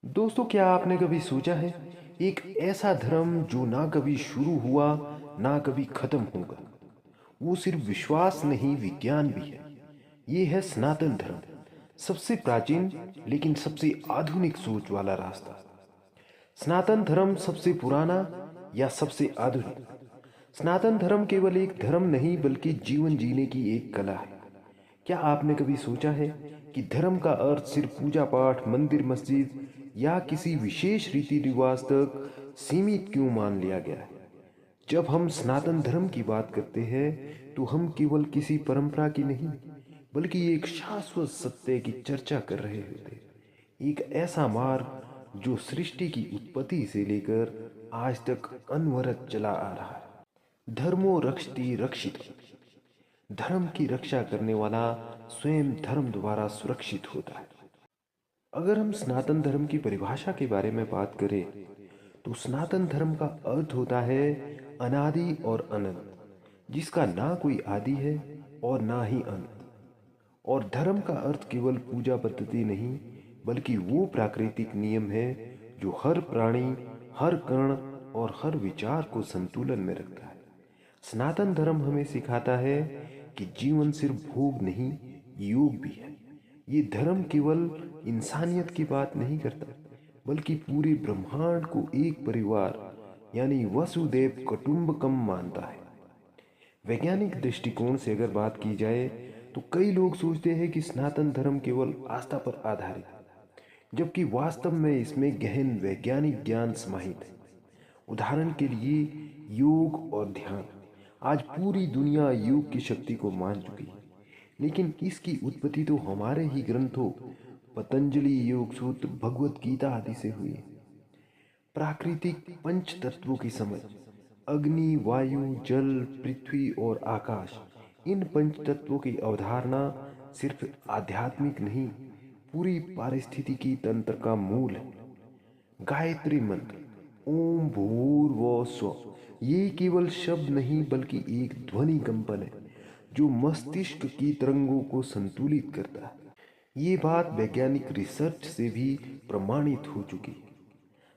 दोस्तों, क्या आपने कभी सोचा है एक ऐसा धर्म जो ना कभी शुरू हुआ ना कभी खत्म होगा। वो सिर्फ विश्वास नहीं, विज्ञान भी है। ये है सनातन धर्म। सबसे प्राचीन लेकिन सबसे आधुनिक सोच वाला रास्ता। सनातन धर्म सबसे पुराना या सबसे आधुनिक? सनातन धर्म केवल एक धर्म नहीं बल्कि जीवन जीने की एक कला है। क्या आपने कभी सोचा है कि धर्म का अर्थ सिर्फ पूजा पाठ, मंदिर, मस्जिद या किसी विशेष रीति रिवाज तक सीमित क्यों मान लिया गया है? जब हम सनातन धर्म की बात करते हैं तो हम केवल किसी परंपरा की नहीं बल्कि एक शाश्वत सत्य की चर्चा कर रहे होते हैं। एक ऐसा मार्ग जो सृष्टि की उत्पत्ति से लेकर आज तक अनवरत चला आ रहा है। धर्मो रक्षति रक्षित। धर्म की रक्षा करने वाला स्वयं धर्म द्वारा सुरक्षित होता है। अगर हम सनातन धर्म की परिभाषा के बारे में बात करें तो सनातन धर्म का अर्थ होता है अनादि और अनंत, जिसका ना कोई आदि है और ना ही अंत। और धर्म का अर्थ केवल पूजा पद्धति नहीं बल्कि वो प्राकृतिक नियम है जो हर प्राणी, हर कण और हर विचार को संतुलन में रखता है। सनातन धर्म हमें सिखाता है कि जीवन सिर्फ भोग नहीं, योग भी है। ये धर्म केवल इंसानियत की बात नहीं करता बल्कि पूरे ब्रह्मांड को एक परिवार यानी वसुदेव कुटुंबकम मानता है। वैज्ञानिक दृष्टिकोण से अगर बात की जाए तो कई लोग सोचते हैं कि सनातन धर्म केवल आस्था पर आधारित है, जबकि वास्तव में इसमें गहन वैज्ञानिक ज्ञान समाहित है। उदाहरण के लिए योग और ध्यान। आज पूरी दुनिया योग की शक्ति को मान चुकी है, लेकिन इसकी उत्पत्ति तो हमारे ही ग्रंथों पतंजलि योग सूत्र, भगवत गीता आदि से हुई है। प्राकृतिक पंच तत्वों की समझ, अग्नि, वायु, जल, पृथ्वी और आकाश, इन पंच तत्वों की अवधारणा सिर्फ आध्यात्मिक नहीं, पूरी पारिस्थितिकी तंत्र का मूल है। गायत्री मंत्र, ओम भूर्भुवः स्वः, ये केवल शब्द नहीं बल्कि एक ध्वनि कंपन है जो मस्तिष्क की तरंगों को संतुलित करता है। ये बात वैज्ञानिक रिसर्च से भी प्रमाणित हो चुकी है।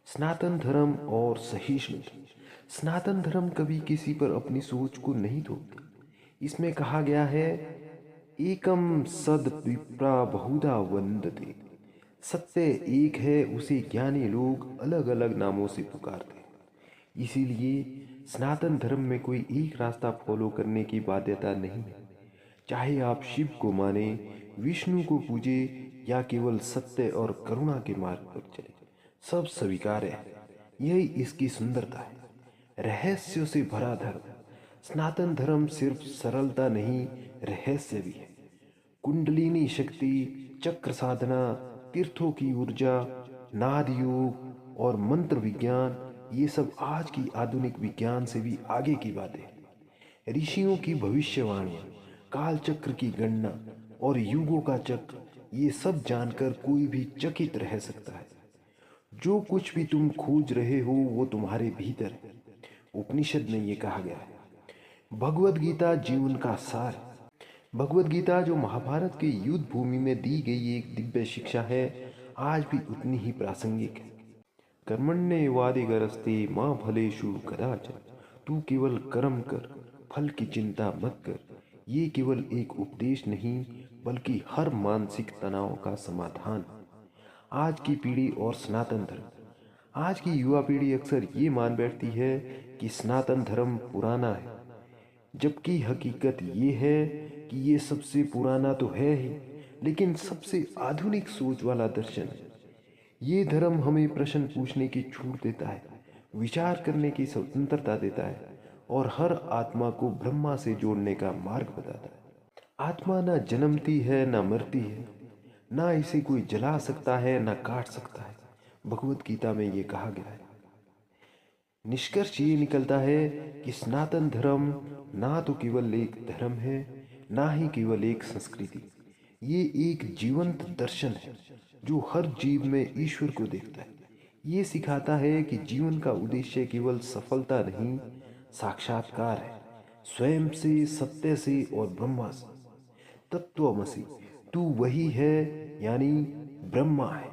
सनातन धर्म और सहिष्णुता। सनातन धर्म कभी किसी पर अपनी सोच को नहीं थोपती। इसमें कहा गया है एकम सद विप्रा बहुधा वंदते। सत्य एक है, उसे ज्ञानी लोग अलग अलग नामों से पुकारते हैं। इसीलिए सनातन धर्म में कोई एक रास्ता फॉलो करने की बाध्यता नहीं है। चाहे आप शिव को माने, विष्णु को पूजे या केवल सत्य और करुणा के मार्ग पर चले, सब स्वीकार है। यही इसकी सुंदरता है। रहस्यों से भरा धर्म। सनातन धर्म सिर्फ सरलता नहीं, रहस्य भी है। कुंडलिनी शक्ति, चक्र साधना, तीर्थों की ऊर्जा, नाद योग और मंत्र विज्ञान, ये सब आज की आधुनिक विज्ञान से भी आगे की बातें हैं। ऋषियों की भविष्यवाणियां, काल चक्र की गणना और युगों का चक्र, ये सब जानकर कोई भी चकित रह सकता है। जो कुछ भी तुम खोज रहे हो वो तुम्हारे भीतर है। उपनिषद में ये कहा गया है। भगवत गीता जीवन का सार है। भगवत गीता जो महाभारत के युद्ध भूमि में दी गई एक दिव्य शिक्षा है, आज भी उतनी ही प्रासंगिक है। कर्मण्येवाधिकारस्ते माँ फलेषु कदाचन। तू केवल कर्म कर, फल की चिंता मत कर। ये केवल एक उपदेश नहीं बल्कि हर मानसिक तनाव का समाधान। आज की पीढ़ी और सनातन धर्म। आज की युवा पीढ़ी अक्सर ये मान बैठती है कि सनातन धर्म पुराना है, जबकि हकीकत ये है कि ये सबसे पुराना तो है ही, लेकिन सबसे आधुनिक सोच वाला दर्शन है। ये धर्म हमें प्रश्न पूछने की छूट देता है, विचार करने की स्वतंत्रता देता है और हर आत्मा को ब्रह्मा से जोड़ने का मार्ग बताता है। आत्मा ना जन्मती है ना मरती है, ना इसे कोई जला सकता है ना काट सकता है। भगवत गीता में ये कहा गया है। निष्कर्ष ये निकलता है कि सनातन धर्म ना तो केवल एक धर्म है, ना ही केवल एक संस्कृति। ये एक जीवंत दर्शन है जो हर जीव में ईश्वर को देखता है। ये सिखाता है कि जीवन का उद्देश्य केवल सफलता नहीं, साक्षात्कार है, स्वयं से, सत्य से और ब्रह्मा से। तत्वमसि, तू वही है यानी ब्रह्मा है।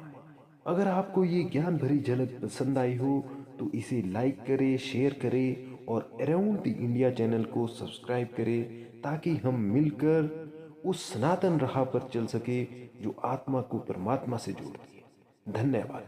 अगर आपको ये ज्ञान भरी झलक पसंद आई हो तो इसे लाइक करें, शेयर करें और अराउंड द इंडिया चैनल को सब्सक्राइब करें ताकि हम मिलकर उस सनातन राह पर चल सके जो आत्मा को परमात्मा से जोड़ती है। धन्यवाद।